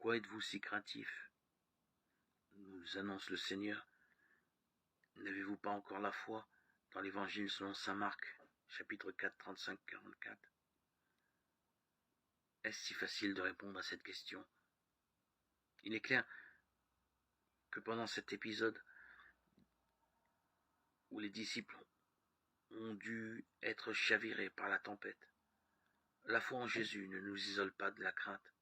Pourquoi êtes-vous si craintifs ? Nous annonce le Seigneur. N'avez-vous pas encore la foi ? Dans l'Évangile selon saint Marc, chapitre 4, 35-44. Est-ce si facile de répondre à cette question ? Il est clair que pendant cet épisode où les disciples ont dû être chavirés par la tempête, la foi en Jésus ne nous isole pas de la crainte.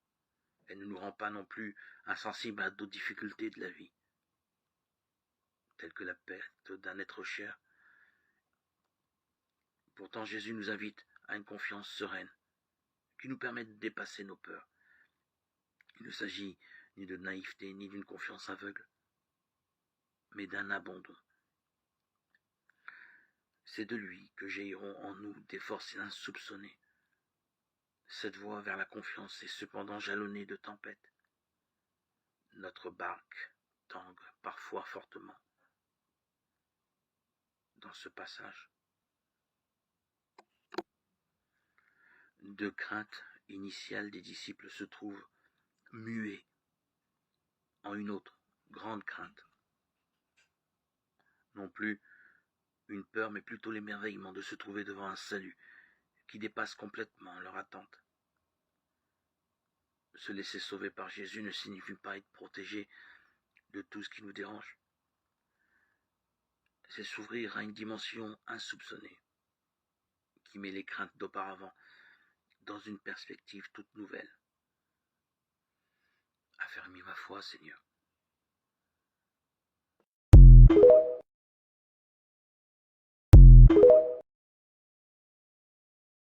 Elle ne nous rend pas non plus insensibles à d'autres difficultés de la vie, telles que la perte d'un être cher. Pourtant, Jésus nous invite à une confiance sereine, qui nous permet de dépasser nos peurs. Il ne s'agit ni de naïveté, ni d'une confiance aveugle, mais d'un abandon. C'est de lui que jailliront en nous des forces insoupçonnées. Cette voie vers la confiance est cependant jalonnée de tempêtes. Notre barque tangue parfois fortement. Dans ce passage, deux craintes initiales des disciples se trouvent muées en une autre grande crainte. Non plus une peur, mais plutôt l'émerveillement de se trouver devant un salut qui dépasse complètement leur attente. Se laisser sauver par Jésus ne signifie pas être protégé de tout ce qui nous dérange. C'est s'ouvrir à une dimension insoupçonnée qui met les craintes d'auparavant dans une perspective toute nouvelle. Affermis ma foi, Seigneur.